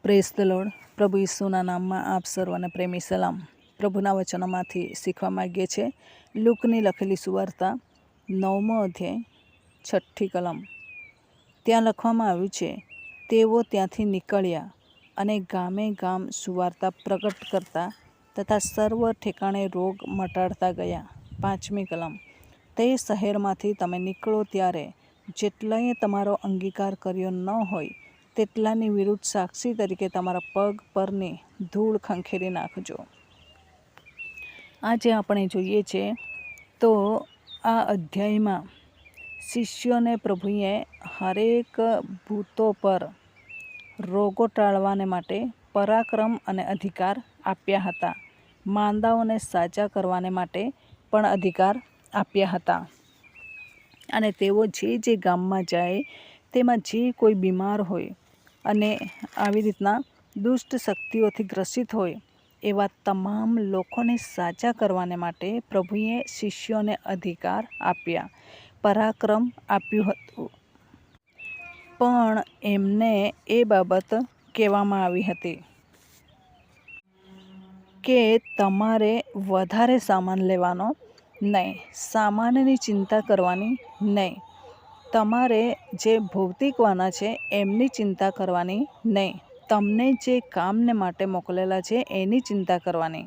Praise the lord. પ્રભુ ઈસુના નામમાં આપ સર્વને પ્રેમી સલામ. પ્રભુના વચનોમાંથી શીખવા માગીએ છીએ લૂકની લખેલી સુવાર્તા 9મો અધ્યાય 6ઠ્ઠી કલમ. ત્યાં લખવામાં આવ્યું છે, તેઓ ત્યાંથી નીકળ્યા અને ગામે ગામ સુવાર્તા પ્રગટ કરતા તથા સર્વ ઠેકાણે રોગ મટાડતા ગયા. 5મી કલમ. તે શહેરમાંથી તમે નીકળો ત્યારે જેટલાએ તમારો અંગીકાર કર્યો ન હોય તેટલાની વિરુદ્ધ સાક્ષી તરીકે તમારા પગ પરની ધૂળ ખંખેરી નાખજો. આજે આપણે જોઈએ છે તો આ અધ્યાયમાં શિષ્યોને પ્રભુએ હરેક ભૂતો પર રોગો ટાળવાને માટે પરાક્રમ અને અધિકાર આપ્યા હતા. માંદાઓને સાજા કરવાને માટે પણ અધિકાર આપ્યા હતા. અને તેઓ જે ગામમાં જાય તેમાં જે કોઈ બીમાર હોય અને આવી રીતના દુષ્ટ શક્તિઓથી ગ્રસિત હોય એવા તમામ લોકોને સાજા કરવાને માટે પ્રભુએ શિષ્યોને અધિકાર આપ્યા, પરાક્રમ આપ્યું હતું. પણ એમને એ બાબત કહેવામાં આવી હતી કે તમારે વધારે સામાન લેવાનો નહીં, સામાનની ચિંતા કરવાની નહીં, તમારે જે ભૌતિકવાના છે એમની ચિંતા કરવાની નહીં, તમને જે કામને માટે મોકલેલા છે એની ચિંતા કરવાની.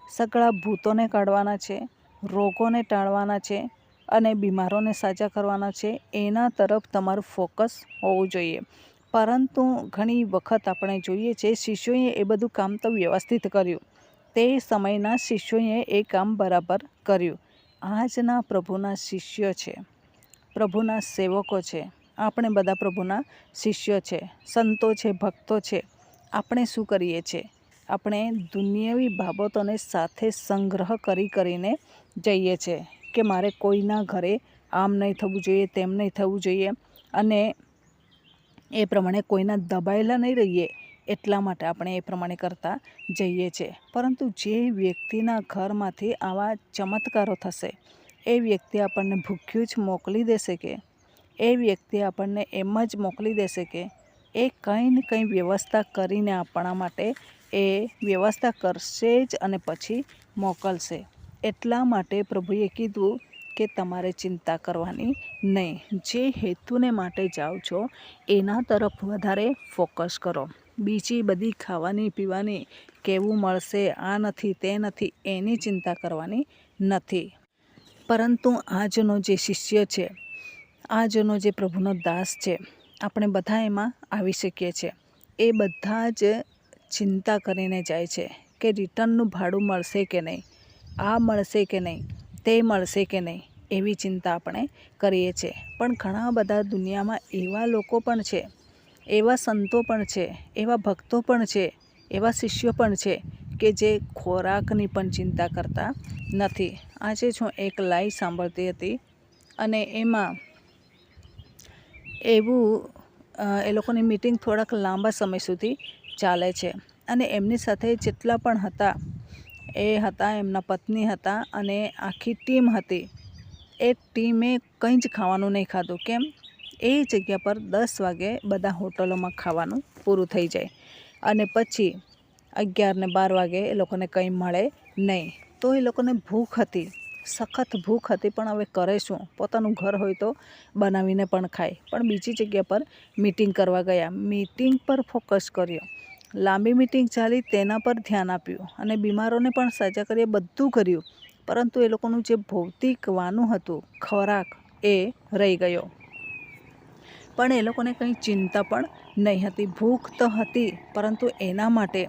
સકળા ભૂતોને કાઢવાના છે, રોગોને ટાળવાના છે અને બીમારોને સાજા કરવાના છે. એના તરફ તમારું ફોકસ હોવું જોઈએ. પરંતુ ઘણી વખત આપણે જોઈએ છે શિષ્યોએ એ બધું કામ તો વ્યવસ્થિત કર્યું, તે સમયના શિષ્યોએ એ કામ બરાબર કર્યું. આજના પ્રભુના શિષ્ય છે, પ્રભુના સેવકો છે, આપણે બધા પ્રભુના શિષ્યો છે, સંતો છે, ભક્તો છે. આપણે શું કરીએ છીએ? આપણે દુનિયાવી બાબતોને સાથે સંગ્રહ કરીને જઈએ છીએ કે મારે કોઈના ઘરે આમ નહીં થવું જોઈએ, તેમ નહીં થવું જોઈએ, અને એ પ્રમાણે કોઈના દબાયેલા નહીં રહીએ એટલા માટે આપણે એ પ્રમાણે કરતા જઈએ છીએ. પરંતુ જે વ્યક્તિના ઘરમાંથી આવા ચમત્કારો થશે એ વ્યક્તિ આપણને ભૂખ્યું જ મોકલી દેશે કે એ વ્યક્તિ આપણને એમ જ મોકલી દેશે કે એ કંઈ ને કંઈ વ્યવસ્થા કરીને આપણા માટે એ વ્યવસ્થા કરશે જ અને પછી મોકલશે. એટલા માટે પ્રભુએ કીધું કે તમારે ચિંતા કરવાની નહીં. જે હેતુને માટે જાઓ છો એના તરફ વધારે ફોકસ કરો. બીજી બધી ખાવાની પીવાની, કેવું મળશે, આ નથી તે નથી, એની ચિંતા કરવાની નથી. પરંતુ આજનો જે શિષ્ય છે, આજનો જે પ્રભુનો દાસ છે, આપણે બધા એમાં આવી શકીએ છીએ. એ બધા જ ચિંતા કરીને જાય છે કે રિટર્નનું ભાડું મળશે કે નહીં, આ મળશે કે નહીં, તે મળશે કે નહીં, એવી ચિંતા આપણે કરીએ છીએ. પણ ઘણા બધા દુનિયામાં એવા લોકો પણ છે, એવા સંતો પણ છે, એવા ભક્તો પણ છે, એવા શિષ્યો પણ છે કે જે ખોરાકની પણ ચિંતા કરતા નથી. આજે જ હું એક લાઈવ સાંભળતી હતી અને એમાં એવું એ લોકોની મિટિંગ થોડાક લાંબા સમય સુધી ચાલે છે અને એમની સાથે જેટલા પણ હતા એ હતા, એમના પત્ની હતા અને આખી ટીમ હતી. એ ટીમે કંઈ જ ખાવાનું નહીં ખાધું. કેમ? એ જગ્યા પર 10 વાગે બધા હોટલોમાં ખાવાનું પૂરું થઈ જાય અને પછી 11 ને 12 વાગે એ લોકોને કંઈ મળે નહીં. તો એ લોકોને ભૂખ હતી, સખત ભૂખ હતી. પણ હવે કરે શું? પોતાનું ઘર હોય તો બનાવીને પણ ખાય. પણ બીજી જગ્યા પર મિટિંગ કરવા ગયા, મિટિંગ પર ફોકસ કર્યો, લાંબી મિટિંગ ચાલી તેના પર ધ્યાન આપ્યું અને બીમારોને પણ સાજા કર્યા, બધું કર્યું. પરંતુ એ લોકોનું જે ભૌતિકવાનું હતું, ખોરાક, એ રહી ગયો. પણ એ લોકોને કંઈ ચિંતા પણ નહીં હતી. ભૂખ તો હતી પરંતુ એના માટે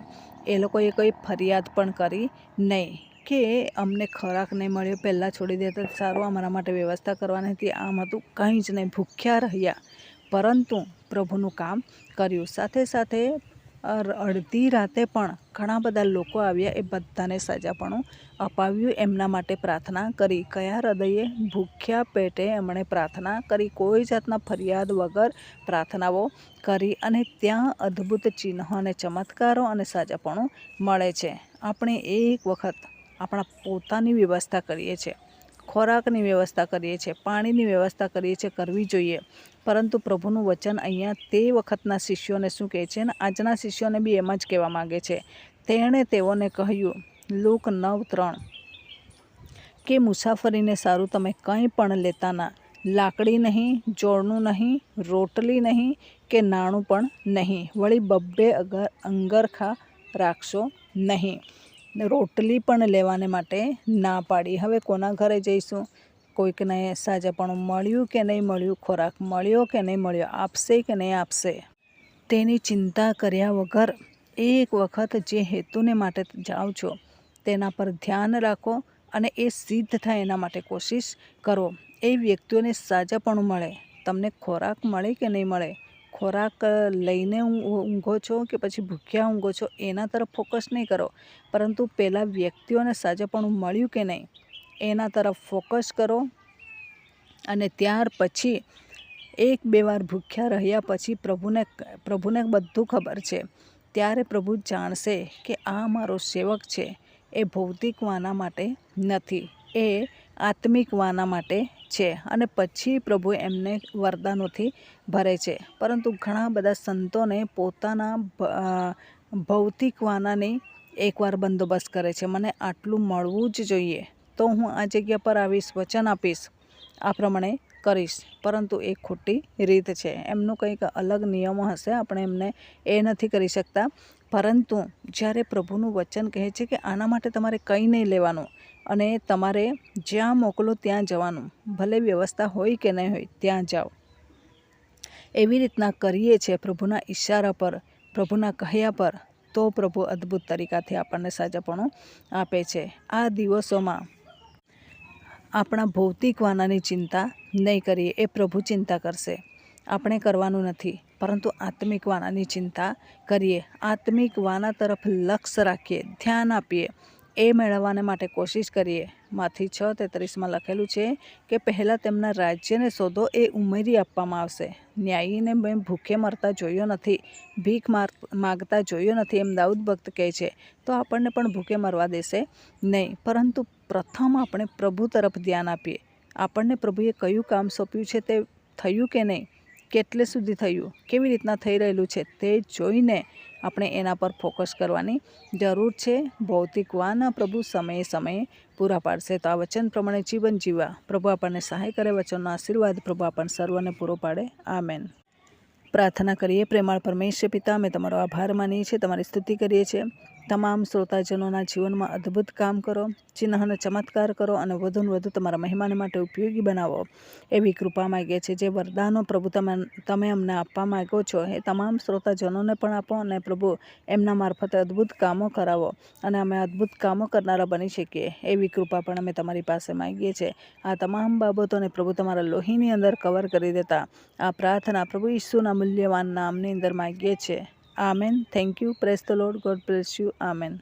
એ લોકોએ કંઈ ફરિયાદ પણ કરી નહીં કે અમને ખોરાક નહીં મળ્યો, પહેલાં છોડી દે તો સારું, અમારા માટે વ્યવસ્થા કરવાની હતી, આમ હતું. કંઈ જ નહીં, ભૂખ્યા રહ્યા પરંતુ પ્રભુનું કામ કર્યું. સાથે સાથે અડધી રાતે પણ ઘણા બધા લોકો આવ્યા, એ બધાને સાજાપણું અપાવ્યું, એમના માટે પ્રાર્થના કરી. કયા હૃદયે? ભૂખ્યા પેટે એમણે પ્રાર્થના કરી, કોઈ જાતના ફરિયાદ વગર પ્રાર્થનાઓ કરી અને ત્યાં અદ્ભુત ચિહ્નો અને ચમત્કારો અને સાજાપણું મળે છે. આપણે એક વખત આપણા પોતાની વ્યવસ્થા કરીએ છીએ, ખોરાકની વ્યવસ્થા કરીએ છીએ, પાણીની વ્યવસ્થા કરીએ છીએ, કરવી જોઈએ. પરંતુ પ્રભુનું વચન અહીંયા તે વખતના શિષ્યોને શું કહે છે, અને આજના શિષ્યોને બી એમ જ કહેવા માગે છે. તેણે તેઓને કહ્યું, લુક 9:3, કે મુસાફરીને સારું તમે કંઈ પણ લેતા ના, લાકડી નહીં, જોડનું નહીં, રોટલી નહીં કે નાણું પણ નહીં, વળી 2 અંગરખા રાખશો નહીં. રોટલી પણ લેવાને માટે ના પાડી. હવે કોના ઘરે જઈશું? કોઈકને સાજાપણું મળ્યું કે નહીં મળ્યું, ખોરાક મળ્યો કે નહીં મળ્યો, આપશે કે નહીં આપશે, તેની ચિંતા કર્યા વગર એક વખત જે હેતુને માટે જાઓ છો તેના પર ધ્યાન રાખો અને એ સિદ્ધ થાય એના માટે કોશિશ કરો. એ વ્યક્તિઓને સાજાપણું મળે, તમને ખોરાક મળે કે નહીં મળે, ખોરાક લઈને ઊંઘો છો કે પછી ભૂખ્યા ઊંઘો છો એના તરફ ફોકસ નહીં કરો, પરંતુ પહેલાં વ્યક્તિઓને સાજાપણું મળ્યું કે નહીં એના તરફ ફોકસ કરો. અને ત્યાર પછી 1-2 વાર ભૂખ્યા રહ્યા પછી પ્રભુને બધું ખબર છે. ત્યારે પ્રભુ જાણશે કે આ મારો સેવક છે, એ ભૌતિક વાના માટે નથી, એ આત્મિક વાના માટે છે. અને પછી પ્રભુ એમને વરદાનોથી ભરે છે. પરંતુ ઘણા બધા સંતોને પોતાના ભૌતિક વાનાની એકવાર બંદોબસ્ત કરે છે. મને આટલું મળવું જ જોઈએ તો હું આ જગ્યા પર આવીશ, વચન આપીશ, આ પ્રમાણે કરીશ. પરંતુ એ ખોટી રીત છે. એમનું કંઈક અલગ નિયમો હશે, આપણે એમને એ નથી કરી શકતા. પરંતુ જ્યારે પ્રભુનું વચન કહે છે કે આના માટે તમારે કંઈ નહીં લેવાનું અને તમારે જ્યાં મોકલો ત્યાં જવાનું, ભલે વ્યવસ્થા હોય કે નહીં હોય ત્યાં જાઓ, એવી રીતના કરીએ છીએ પ્રભુના ઈશારા પર, પ્રભુના કહ્યા પર, તો પ્રભુ અદ્ભુત તરીકાથી આપણને સાજાપણું આપે છે. આ દિવસોમાં આપણા ભૌતિક વાનાની ચિંતા નહીં કરીએ, એ પ્રભુ ચિંતા કરશે, આપણે કરવાનું નથી. પરંતુ આત્મિક વાનાની ચિંતા કરીએ, આત્મિક વાના તરફ લક્ષ્ય રાખીએ, ધ્યાન આપીએ, એ મેળવવાને માટે કોશિશ કરીએ. માથી 6:33 લખેલું છે કે પહેલાં તેમના રાજ્યને શોધો, એ ઉમેરી આપવામાં આવશે. ન્યાયીને મેં ભૂખે મરતા જોયો નથી, ભીખ માગતા જોયો નથી, એમ દાઉદ ભક્ત કહે છે. તો આપણને પણ ભૂખે મરવા દેશે નહીં. પરંતુ પ્રથમ આપણે પ્રભુ તરફ ધ્યાન આપીએ. આપણને પ્રભુએ કયું કામ સોંપ્યું છે તે થયું કે નહીં, કેટલે સુધી થયું, કેવી રીતના થઈ રહેલું છે તે જોઈને આપણે એના પર ફોકસ કરવાની જરૂર છે. ભૌતિક વાના પ્રભુ સમયે સમયે પૂરા પાડશે. તો આ વચન પ્રમાણે જીવન જીવવા પ્રભુ આપણને સહાય કરે. વચનનો આશીર્વાદ પ્રભુ આપણને સર્વને પૂરો પાડે. આમેન. પ્રાર્થના કરીએ. પ્રેમાળ પરમેશ્વર પિતા, અમે તમારો આભાર માનીએ છીએ, તમારી સ્તુતિ કરીએ છીએ. તમામ શ્રોતાજનોના જીવનમાં અદ્ભુત કામ કરો, ચિહ્ન અને ચમત્કાર કરો અને વધુને વધુ તમારા મહેમાન માટે ઉપયોગી બનાવો એવી કૃપા માગીએ છીએ. જે વરદાનો પ્રભુ તમે અમને આપવા માગો છો એ તમામ શ્રોતાજનોને પણ આપો અને પ્રભુ એમના મારફતે અદ્ભુત કામો કરાવો અને અમે અદ્ભુત કામો કરનારા બની શકીએ એવી કૃપા પણ અમે તમારી પાસે માગીએ છીએ. આ તમામ બાબતોને પ્રભુ તમારા લોહીની અંદર કવર કરી દેતા આ પ્રાર્થના પ્રભુ ઈસુના મૂલ્યવાન નામની અંદર માગીએ છીએ. Amen. Thank you. Praise the lord. God bless you. Amen.